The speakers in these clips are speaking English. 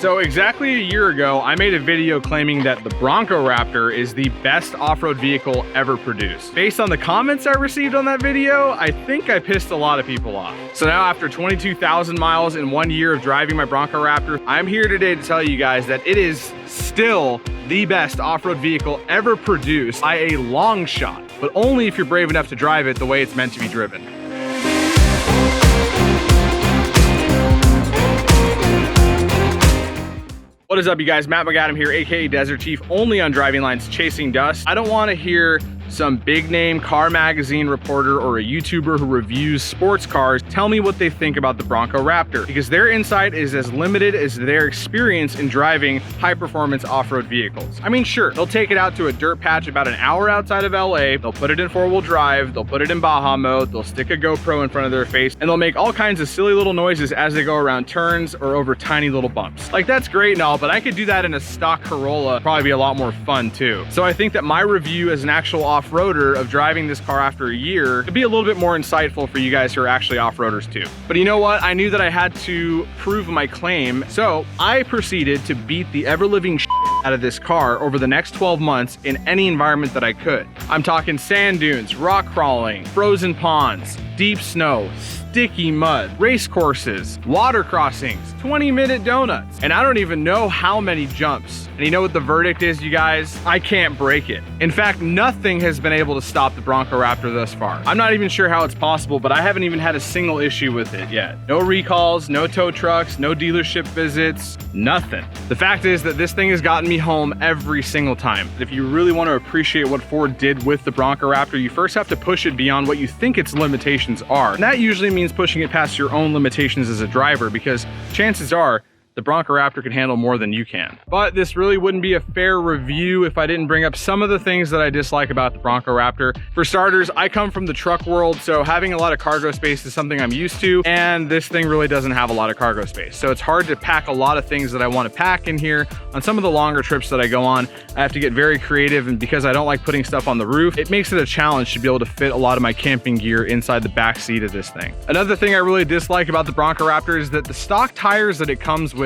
So exactly a year ago, I made a video claiming that the Bronco Raptor is the best off-road vehicle ever produced. Based on the comments I received on that video, I think I pissed a lot of people off. So now after 22,000 miles in 1 year of driving my Bronco Raptor, I'm here today to tell you guys that it is still the best off-road vehicle ever produced by a long shot, but only if you're brave enough to drive it the way it's meant to be driven. What is up, you guys? Matt McAdam here, aka Desert Chief, only on Driving Lines Chasing Dust. I don't want to hear some big name car magazine reporter or a YouTuber who reviews sports cars tell me what they think about the Bronco Raptor, because their insight is as limited as their experience in driving high performance off-road vehicles. I mean, sure, they'll take it out to a dirt patch about an hour outside of LA, they'll put it in 4-wheel drive, they'll put it in Baja mode, they'll stick a GoPro in front of their face, and they'll make all kinds of silly little noises as they go around turns or over tiny little bumps. Like, that's great and all, but I could do that in a stock Corolla, probably be a lot more fun too. So I think that my review as an actual off-roader of driving this car after a year could be a little bit more insightful for you guys who are actually off-roaders too. But you know what? I knew that I had to prove my claim, so I proceeded to beat the ever-living shit out of this car over the next 12 months in any environment that I could. I'm talking sand dunes, rock crawling, frozen ponds, deep snow, sticky mud, race courses, water crossings, 20-minute donuts, and I don't even know how many jumps. And you know what the verdict is, you guys? I can't break it. In fact, nothing has been able to stop the Bronco Raptor thus far. I'm not even sure how it's possible, but I haven't even had a single issue with it yet. No recalls, no tow trucks, no dealership visits, nothing. The fact is that this thing has gotten me home every single time. If you really want to appreciate what Ford did with the Bronco Raptor, you first have to push it beyond what you think its limitations are. And that usually means pushing it past your own limitations as a driver, because chances are the Bronco Raptor can handle more than you can. But this really wouldn't be a fair review if I didn't bring up some of the things that I dislike about the Bronco Raptor. For starters, I come from the truck world, so having a lot of cargo space is something I'm used to, and this thing really doesn't have a lot of cargo space. So it's hard to pack a lot of things that I want to pack in here. On some of the longer trips that I go on, I have to get very creative, and because I don't like putting stuff on the roof, it makes it a challenge to be able to fit a lot of my camping gear inside the back seat of this thing. Another thing I really dislike about the Bronco Raptor is that the stock tires that it comes with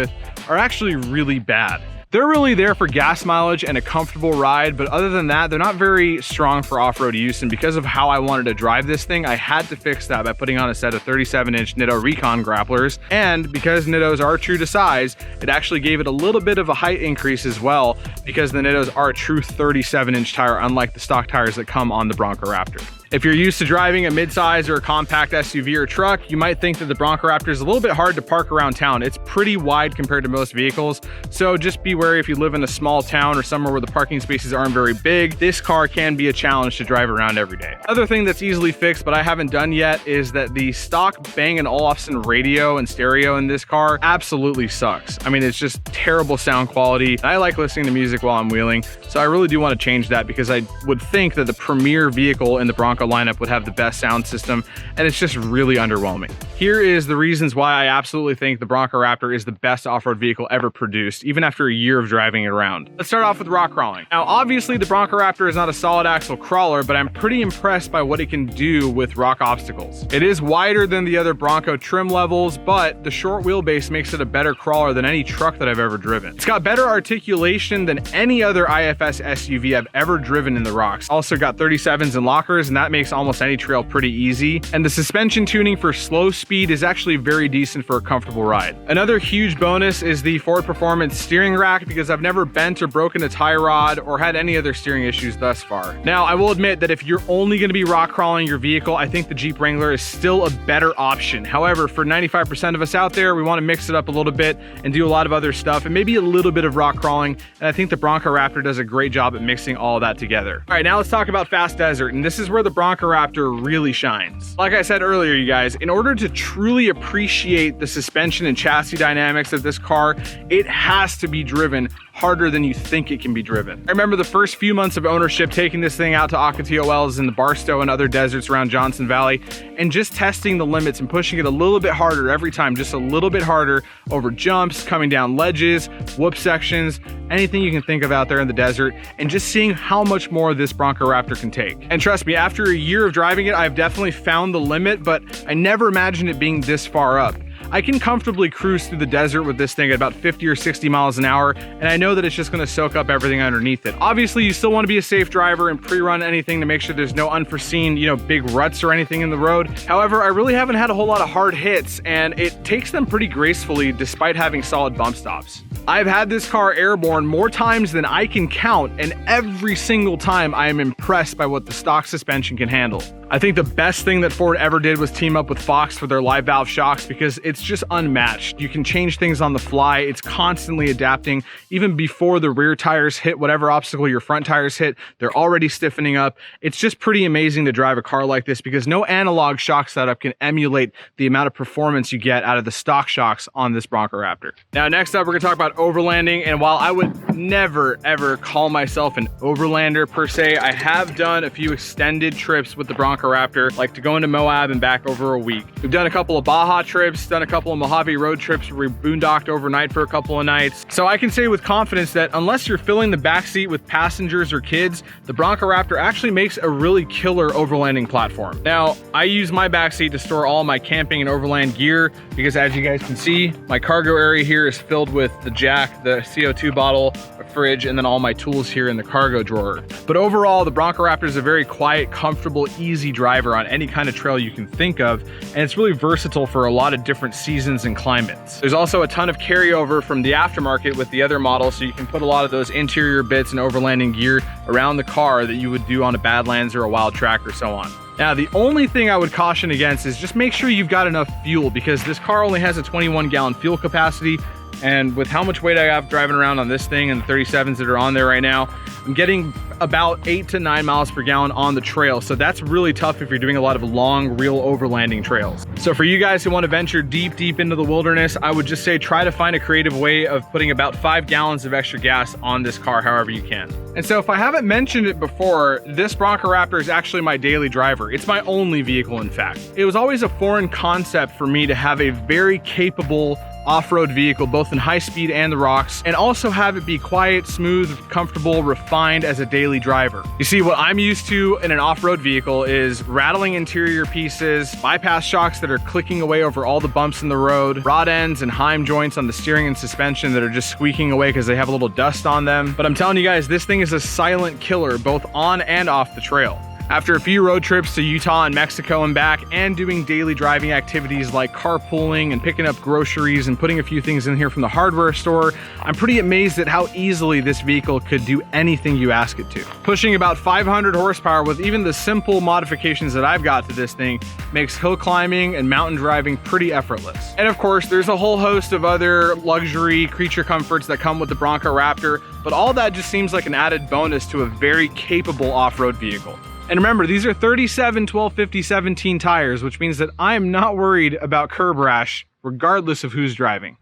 are actually really bad. They're really there for gas mileage and a comfortable ride, but other than that, they're not very strong for off-road use, and because of how I wanted to drive this thing, I had to fix that by putting on a set of 37-inch Nitto Recon grapplers, and because Nittos are true to size, it actually gave it a little bit of a height increase as well, because the Nittos are a true 37-inch tire, unlike the stock tires that come on the Bronco Raptor. If you're used to driving a midsize or a compact SUV or truck, you might think that the Bronco Raptor is a little bit hard to park around town. It's pretty wide compared to most vehicles, so just be wary if you live in a small town or somewhere where the parking spaces aren't very big. This car can be a challenge to drive around every day. Other thing that's easily fixed, but I haven't done yet, is that the stock Bang & Olufsen radio and stereo in this car absolutely sucks. I mean, it's just terrible sound quality. I like listening to music while I'm wheeling, so I really do want to change that, because I would think that the premier vehicle in the Bronco lineup would have the best sound system, and it's just really underwhelming. Here is the reasons why I absolutely think the Bronco Raptor is the best off-road vehicle ever produced, even after a year of driving it around. Let's start off with rock crawling. Now, obviously the Bronco Raptor is not a solid axle crawler, but I'm pretty impressed by what it can do with rock obstacles. It is wider than the other Bronco trim levels, but the short wheelbase makes it a better crawler than any truck that I've ever driven. It's got better articulation than any other IFS SUV I've ever driven in the rocks. Also got 37s and lockers, and that makes almost any trail pretty easy. And the suspension tuning for slow speed is actually very decent for a comfortable ride. Another huge bonus is the Ford Performance steering rack, because I've never bent or broken a tie rod or had any other steering issues thus far. Now, I will admit that if you're only going to be rock crawling your vehicle, I think the Jeep Wrangler is still a better option. However, for 95% of us out there, we want to mix it up a little bit and do a lot of other stuff and maybe a little bit of rock crawling. And I think the Bronco Raptor does a great job at mixing all of that together. All right, now let's talk about fast desert. And this is where the Bronco Raptor really shines. Like I said earlier, you guys, in order to truly appreciate the suspension and chassis dynamics of this car, it has to be driven harder than you think it can be driven. I remember the first few months of ownership taking this thing out to Ocotillo Wells in the Barstow and other deserts around Johnson Valley and just testing the limits and pushing it a little bit harder every time, just a little bit harder over jumps, coming down ledges, whoop sections, anything you can think of out there in the desert, and just seeing how much more this Bronco Raptor can take. And trust me, after a year of driving it, I've definitely found the limit, but I never imagined it being this far up. I can comfortably cruise through the desert with this thing at about 50 or 60 miles an hour, and I know that it's just gonna soak up everything underneath it. Obviously, you still wanna be a safe driver and pre-run anything to make sure there's no unforeseen, big ruts or anything in the road. However, I really haven't had a whole lot of hard hits, and it takes them pretty gracefully despite having solid bump stops. I've had this car airborne more times than I can count, and every single time I am impressed by what the stock suspension can handle. I think the best thing that Ford ever did was team up with Fox for their live valve shocks, because it's just unmatched. You can change things on the fly. It's constantly adapting. Even before the rear tires hit whatever obstacle your front tires hit, they're already stiffening up. It's just pretty amazing to drive a car like this, because no analog shock setup can emulate the amount of performance you get out of the stock shocks on this Bronco Raptor. Now, next up, we're gonna talk about overlanding. And while I would never ever call myself an overlander per se, I have done a few extended trips with the Bronco Raptor, like to go into Moab and back over a week. We've done a couple of Baja trips, done a couple of Mojave road trips where we boondocked overnight for a couple of nights. So I can say with confidence that unless you're filling the backseat with passengers or kids, the Bronco Raptor actually makes a really killer overlanding platform. Now, I use my backseat to store all my camping and overland gear, because as you guys can see, my cargo area here is filled with the jack, the CO2 bottle, a fridge, and then all my tools here in the cargo drawer. But overall, the Bronco Raptor is a very quiet, comfortable, easy driver on any kind of trail you can think of, and it's really versatile for a lot of different seasons and climates. There's also a ton of carryover from the aftermarket with the other models, so you can put a lot of those interior bits and overlanding gear around the car that you would do on a Badlands or a Wild Track or so on. Now, the only thing I would caution against is just make sure you've got enough fuel, because this car only has a 21-gallon fuel capacity, and with how much weight I have driving around on this thing and the 37s that are on there right now, I'm getting about 8 to 9 miles per gallon on the trail. So that's really tough if you're doing a lot of long, real overlanding trails. So for you guys who want to venture deep into the wilderness, I would just say try to find a creative way of putting about 5 gallons of extra gas on this car however you can. And so if I haven't mentioned it before, this Bronco Raptor is actually my daily driver. It's my only vehicle, in fact. It was always a foreign concept for me to have a very capable off-road vehicle, both in high speed and the rocks, and also have it be quiet, smooth, comfortable, refined as a daily driver. You see, what I'm used to in an off-road vehicle is rattling interior pieces, bypass shocks that are clicking away over all the bumps in the road, rod ends and heim joints on the steering and suspension that are just squeaking away because they have a little dust on them. But I'm telling you guys, this thing is a silent killer, both on and off the trail. After a few road trips to Utah and Mexico and back, and doing daily driving activities like carpooling and picking up groceries and putting a few things in here from the hardware store, I'm pretty amazed at how easily this vehicle could do anything you ask it to. Pushing about 500 horsepower with even the simple modifications that I've got to this thing makes hill climbing and mountain driving pretty effortless. And of course, there's a whole host of other luxury creature comforts that come with the Bronco Raptor, but all that just seems like an added bonus to a very capable off-road vehicle. And remember, these are 37 1250 17 tires, which means that I am not worried about curb rash, regardless of who's driving.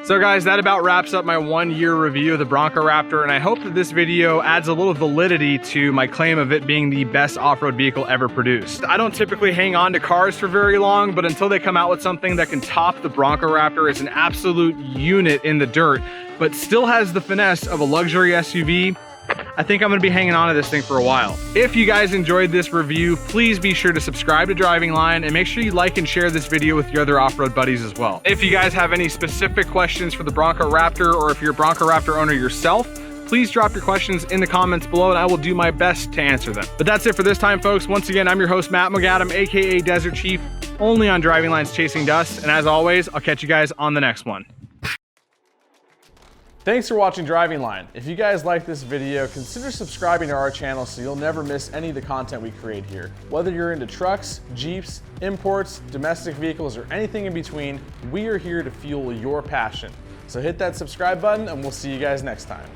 So guys, that about wraps up my 1-year review of the Bronco Raptor, and I hope that this video adds a little validity to my claim of it being the best off-road vehicle ever produced. I don't typically hang on to cars for very long, but until they come out with something that can top the Bronco Raptor as an absolute unit in the dirt, but still has the finesse of a luxury SUV, I think I'm gonna be hanging on to this thing for a while. If you guys enjoyed this review, please be sure to subscribe to Driving Line and make sure you like and share this video with your other off-road buddies as well. If you guys have any specific questions for the Bronco Raptor, or if you're a Bronco Raptor owner yourself, please drop your questions in the comments below and I will do my best to answer them. But that's it for this time, folks. Once again, I'm your host, Matt McAdam, aka Desert Chief, only on Driving Line's Chasing Dust. And as always, I'll catch you guys on the next one. Thanks for watching Driving Line. If you guys like this video, consider subscribing to our channel so you'll never miss any of the content we create here. Whether you're into trucks, Jeeps, imports, domestic vehicles, or anything in between, we are here to fuel your passion. So hit that subscribe button and we'll see you guys next time.